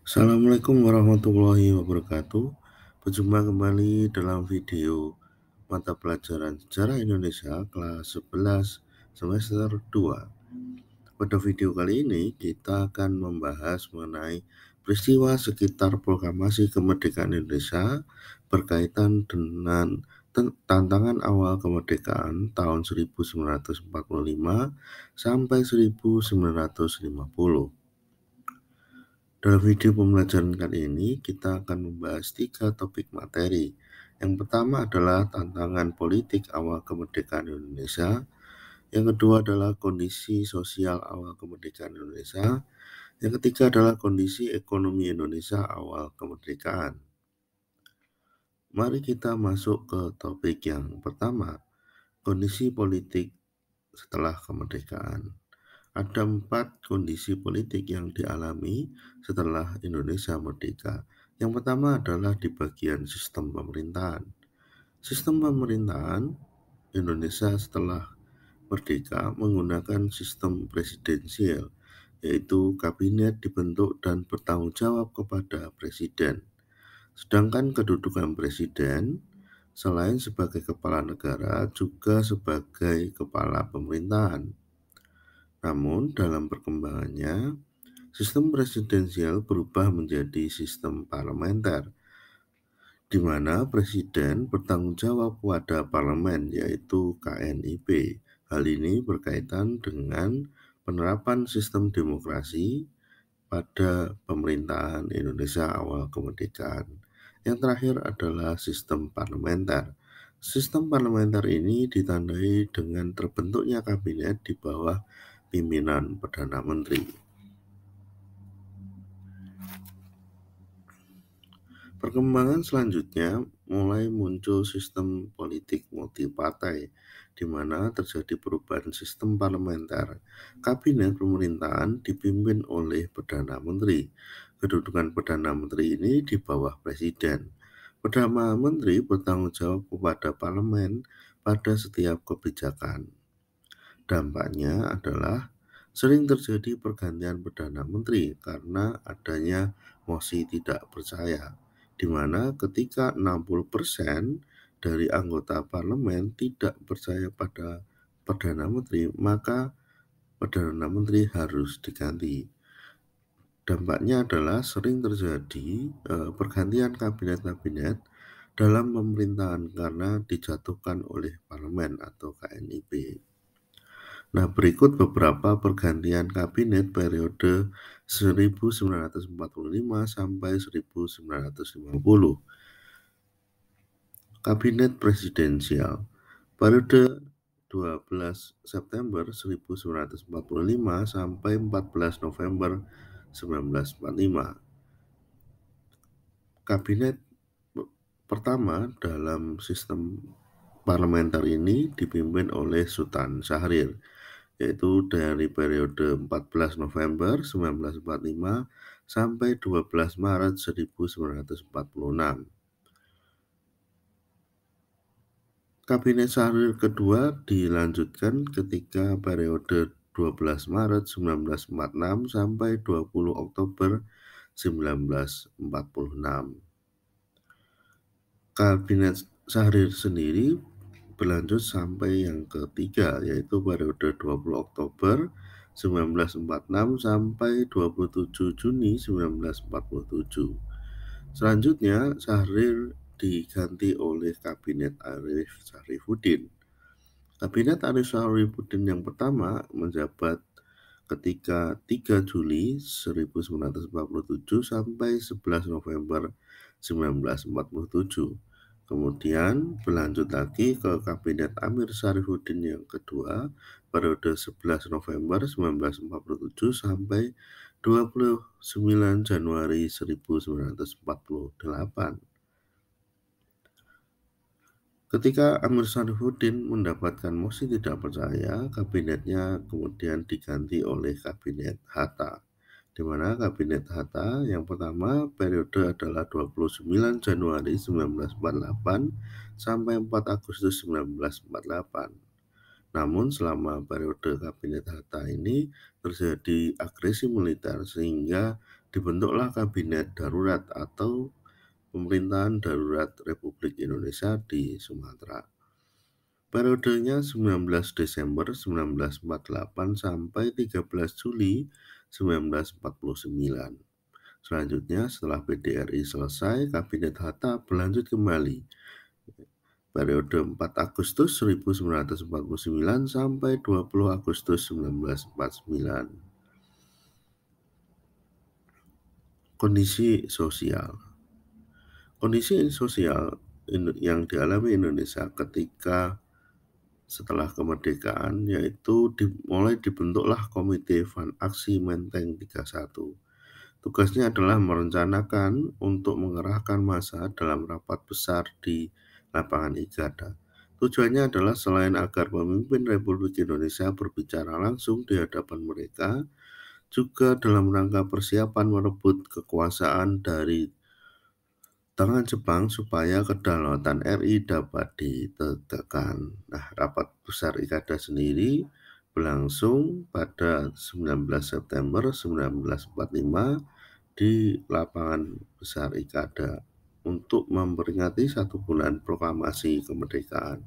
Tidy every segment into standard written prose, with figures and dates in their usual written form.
Assalamualaikum warahmatullahi wabarakatuh. Berjumpa kembali dalam video mata pelajaran Sejarah Indonesia kelas 11 semester 2. Pada video kali ini kita akan membahas mengenai peristiwa sekitar proklamasi kemerdekaan Indonesia berkaitan dengan tantangan awal kemerdekaan tahun 1945 sampai 1950. Dalam video pembelajaran kali ini, kita akan membahas 3 topik materi. Yang pertama adalah tantangan politik awal kemerdekaan Indonesia. Yang kedua adalah kondisi sosial awal kemerdekaan Indonesia. Yang ketiga adalah kondisi ekonomi Indonesia awal kemerdekaan. Mari kita masuk ke topik yang pertama, kondisi politik setelah kemerdekaan. Ada 4 kondisi politik yang dialami setelah Indonesia merdeka. Yang pertama adalah di bagian sistem pemerintahan. Sistem pemerintahan Indonesia setelah merdeka menggunakan sistem presidensial, yaitu kabinet dibentuk dan bertanggung jawab kepada presiden. Sedangkan kedudukan presiden selain sebagai kepala negara juga sebagai kepala pemerintahan. Namun, dalam perkembangannya, sistem presidensial berubah menjadi sistem parlementer, di mana presiden bertanggung jawab kepada parlemen, yaitu KNIP. Hal ini berkaitan dengan penerapan sistem demokrasi pada pemerintahan Indonesia awal kemerdekaan. Yang terakhir adalah sistem parlementer. Sistem parlementer ini ditandai dengan terbentuknya kabinet di bawah pimpinan Perdana Menteri. Perkembangan selanjutnya mulai muncul sistem politik multipartai, di mana terjadi perubahan sistem parlementer. Kabinet pemerintahan dipimpin oleh Perdana Menteri. Kedudukan Perdana Menteri ini di bawah Presiden. Perdana Menteri bertanggung jawab kepada parlemen pada setiap kebijakan. Dampaknya adalah sering terjadi pergantian Perdana Menteri karena adanya mosi tidak percaya, di mana ketika 60% dari anggota parlemen tidak percaya pada Perdana Menteri, maka Perdana Menteri harus diganti. Dampaknya adalah sering terjadi pergantian kabinet-kabinet dalam pemerintahan karena dijatuhkan oleh parlemen atau KNIP. Nah, berikut beberapa pergantian kabinet periode 1945 sampai 1950. Kabinet presidensial periode 12 September 1945 sampai 14 November 1945. Kabinet pertama dalam sistem parlementer ini dipimpin oleh Sultan Syahrir, yaitu dari periode 14 November 1945 sampai 12 Maret 1946. Kabinet Syahrir kedua dilanjutkan ketika periode 12 Maret 1946 sampai 20 Oktober 1946. Kabinet Syahrir sendiri berlanjut sampai yang ketiga, yaitu periode 20 Oktober 1946 sampai 27 Juni 1947. Selanjutnya, Syahrir diganti oleh Kabinet Arif Syarifuddin. Kabinet Arif Syarifuddin yang pertama menjabat ketika 3 Juli 1947 sampai 11 November 1947. Kemudian berlanjut lagi ke Kabinet Amir Syarifuddin yang kedua periode 11 November 1947 sampai 29 Januari 1948. Ketika Amir Syarifuddin mendapatkan mosi tidak percaya, kabinetnya kemudian diganti oleh Kabinet Hatta, di mana Kabinet Hatta yang pertama periode adalah 29 Januari 1948 sampai 4 Agustus 1948. Namun selama periode Kabinet Hatta ini terjadi agresi militer sehingga dibentuklah Kabinet Darurat atau Pemerintahan Darurat Republik Indonesia di Sumatera. Periodenya 19 Desember 1948 sampai 13 Juli 1949. Selanjutnya, setelah PDRI selesai, Kabinet Hatta berlanjut kembali. Periode 4 Agustus 1949 sampai 20 Agustus 1949. Kondisi sosial. Kondisi sosial yang dialami Indonesia ketika setelah kemerdekaan yaitu mulai dibentuklah Komite Van Aksi Menteng 31. Tugasnya adalah merencanakan untuk mengerahkan massa dalam rapat besar di lapangan Igada. Tujuannya adalah selain agar pemimpin Republik Indonesia berbicara langsung di hadapan mereka, juga dalam rangka persiapan merebut kekuasaan dari tangan Jepang supaya kedaulatan RI dapat ditegakkan. Nah, rapat besar Ikada sendiri berlangsung pada 19 September 1945 di lapangan besar Ikada untuk memperingati 1 bulan proklamasi kemerdekaan.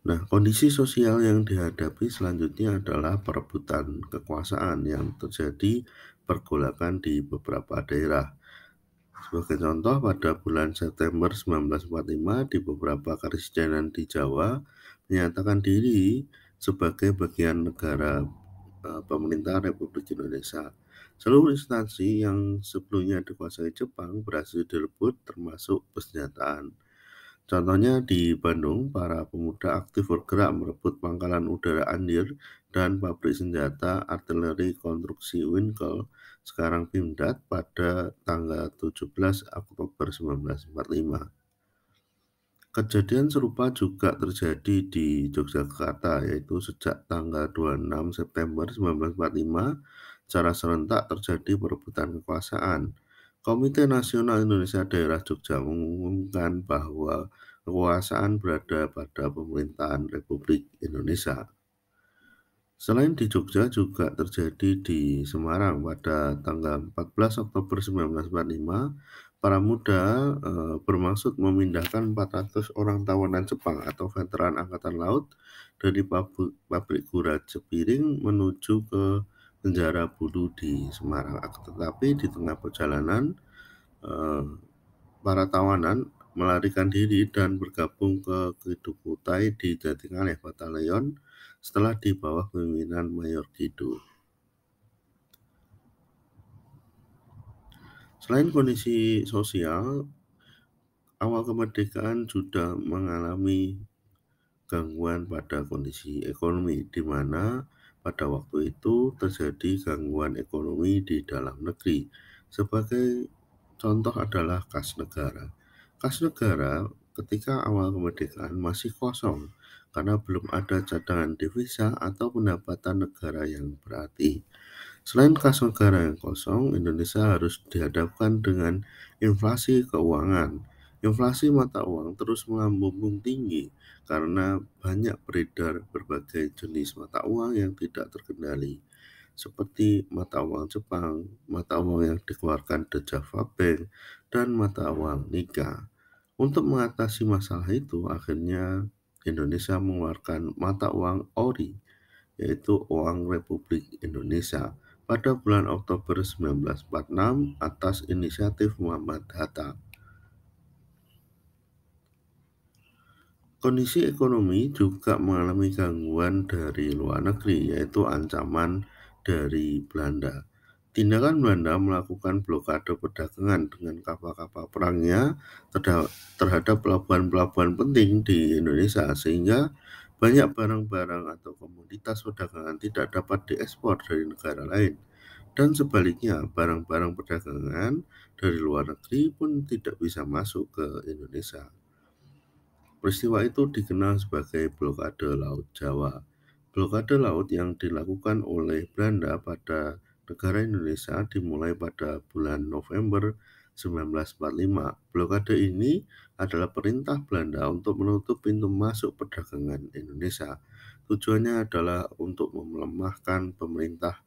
Nah, kondisi sosial yang dihadapi selanjutnya adalah perebutan kekuasaan yang terjadi pergolakan di beberapa daerah. Sebagai contoh, pada bulan September 1945 di beberapa karesidenan di Jawa menyatakan diri sebagai bagian negara pemerintah Republik Indonesia. Seluruh instansi yang sebelumnya dikuasai Jepang berhasil direbut termasuk persenjataan. Contohnya di Bandung, para pemuda aktif bergerak merebut Pangkalan Udara Andir dan pabrik senjata artileri konstruksi Winkel, sekarang Pindad, pada tanggal 17 Oktober 1945. Kejadian serupa juga terjadi di Yogyakarta, yaitu sejak tanggal 26 September 1945, secara serentak terjadi perebutan kekuasaan. Komite Nasional Indonesia Daerah Jogja mengumumkan bahwa kekuasaan berada pada pemerintahan Republik Indonesia. Selain di Jogja juga terjadi di Semarang pada tanggal 14 Oktober 1945, para muda bermaksud memindahkan 400 orang tawanan Jepang atau veteran Angkatan Laut dari pabrik gula Cepiring menuju ke penjara Bulu di Semarang. Tetapi di tengah perjalanan, para tawanan melarikan diri dan bergabung ke Kidukutai di Jatingaleh Batalion setelah di bawah pimpinan Mayor Kidu. Selain kondisi sosial, awal kemerdekaan sudah mengalami gangguan pada kondisi ekonomi, di mana pada waktu itu terjadi gangguan ekonomi di dalam negeri. Sebagai contoh adalah kas negara. Kas negara ketika awal kemerdekaan masih kosong karena belum ada cadangan devisa atau pendapatan negara yang berarti. Selain kas negara yang kosong, Indonesia harus dihadapkan dengan inflasi keuangan. Inflasi mata uang terus melambung tinggi karena banyak beredar berbagai jenis mata uang yang tidak terkendali, seperti mata uang Jepang, mata uang yang dikeluarkan The Java Bank, dan mata uang Nika. Untuk mengatasi masalah itu, akhirnya Indonesia mengeluarkan mata uang ORI, yaitu Uang Republik Indonesia, pada bulan Oktober 1946 atas inisiatif Muhammad Hatta. Kondisi ekonomi juga mengalami gangguan dari luar negeri, yaitu ancaman dari Belanda. Tindakan Belanda melakukan blokade perdagangan dengan kapal-kapal perangnya terhadap pelabuhan-pelabuhan penting di Indonesia, sehingga banyak barang-barang atau komoditas perdagangan tidak dapat diekspor dari negara lain. Dan sebaliknya, barang-barang perdagangan dari luar negeri pun tidak bisa masuk ke Indonesia. Peristiwa itu dikenal sebagai blokade Laut Jawa. Blokade laut yang dilakukan oleh Belanda pada negara Indonesia dimulai pada bulan November 1945. Blokade ini adalah perintah Belanda untuk menutup pintu masuk perdagangan Indonesia. Tujuannya adalah untuk melemahkan pemerintah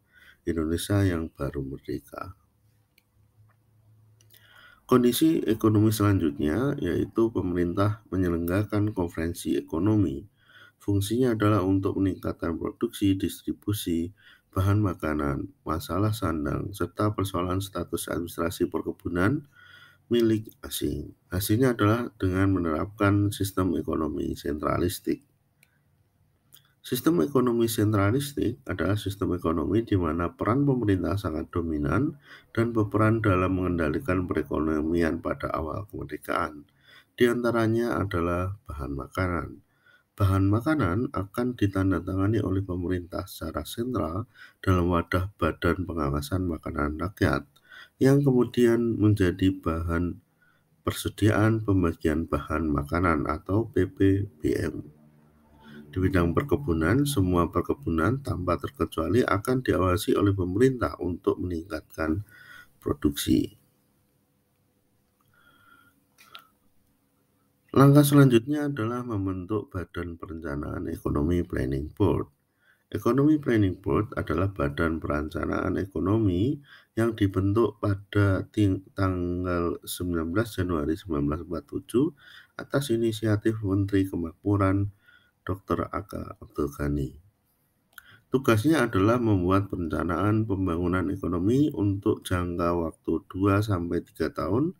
Indonesia yang baru merdeka. Kondisi ekonomi selanjutnya yaitu pemerintah menyelenggarakan konferensi ekonomi. Fungsinya adalah untuk meningkatkan produksi, distribusi, bahan makanan, masalah sandang, serta persoalan status administrasi perkebunan milik asing. Hasilnya adalah dengan menerapkan sistem ekonomi sentralistik. Sistem ekonomi sentralistik adalah sistem ekonomi di mana peran pemerintah sangat dominan dan berperan dalam mengendalikan perekonomian pada awal kemerdekaan. Di antaranya adalah bahan makanan. Bahan makanan akan ditandatangani oleh pemerintah secara sentral dalam wadah Badan Pengawasan Makanan Rakyat, yang kemudian menjadi bahan persediaan pembagian bahan makanan atau PPBM. Di bidang perkebunan, semua perkebunan tanpa terkecuali akan diawasi oleh pemerintah untuk meningkatkan produksi. Langkah selanjutnya adalah membentuk Badan Perencanaan Ekonomi Planning Board. Economy Planning Board adalah badan perencanaan ekonomi yang dibentuk pada tanggal 19 Januari 1947 atas inisiatif Menteri Kemakmuran Dr. Aga Abdul Ghani. Tugasnya adalah membuat perencanaan pembangunan ekonomi untuk jangka waktu 2-3 tahun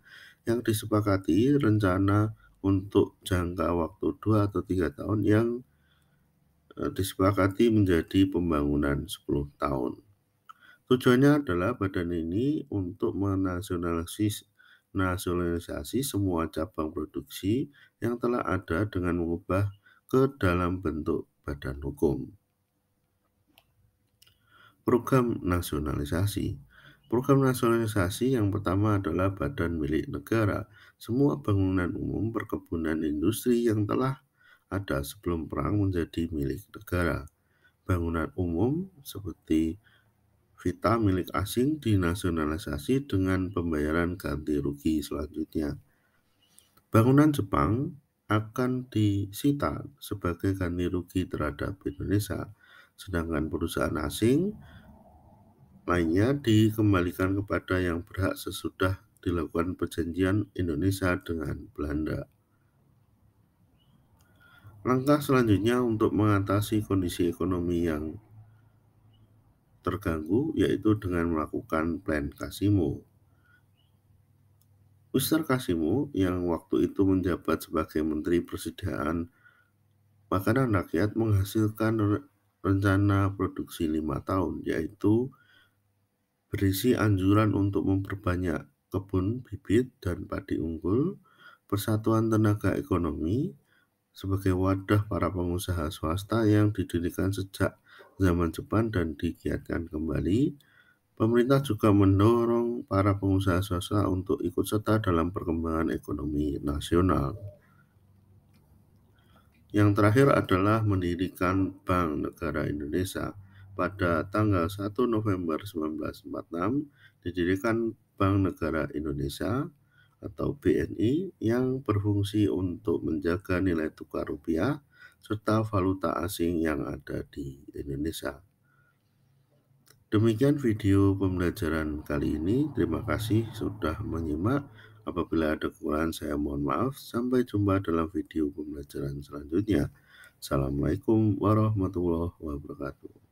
yang disepakati, rencana untuk jangka waktu 2 atau 3 tahun yang disepakati menjadi pembangunan 10 tahun. Tujuannya adalah badan ini untuk menasionalisasi semua cabang produksi yang telah ada dengan mengubah ke dalam bentuk badan hukum. Program nasionalisasi. Program nasionalisasi yang pertama adalah badan milik negara. Semua bangunan umum, perkebunan, industri yang telah ada sebelum perang menjadi milik negara. Bangunan umum seperti Vita milik asing dinasionalisasi dengan pembayaran ganti rugi selanjutnya. Bangunan Jepang akan disita sebagai ganti rugi terhadap Indonesia, sedangkan perusahaan asing lainnya dikembalikan kepada yang berhak sesudah dilakukan perjanjian Indonesia dengan Belanda. Langkah selanjutnya untuk mengatasi kondisi ekonomi yang terganggu yaitu dengan melakukan plan Kasimo. Mr. Kasimo yang waktu itu menjabat sebagai Menteri Persediaan Makanan Rakyat menghasilkan rencana produksi 5 tahun, yaitu berisi anjuran untuk memperbanyak kebun bibit dan padi unggul, persatuan tenaga ekonomi sebagai wadah para pengusaha swasta yang didirikan sejak zaman Jepang dan digiatkan kembali. Pemerintah juga mendorong para pengusaha swasta untuk ikut serta dalam perkembangan ekonomi nasional. Yang terakhir adalah mendirikan Bank Negara Indonesia. Pada tanggal 1 November 1946, didirikan Bank Negara Indonesia atau BNI yang berfungsi untuk menjaga nilai tukar rupiah serta valuta asing yang ada di Indonesia. Demikian video pembelajaran kali ini. Terima kasih sudah menyimak. Apabila ada kekurangan saya mohon maaf. Sampai jumpa dalam video pembelajaran selanjutnya. Assalamualaikum warahmatullahi wabarakatuh.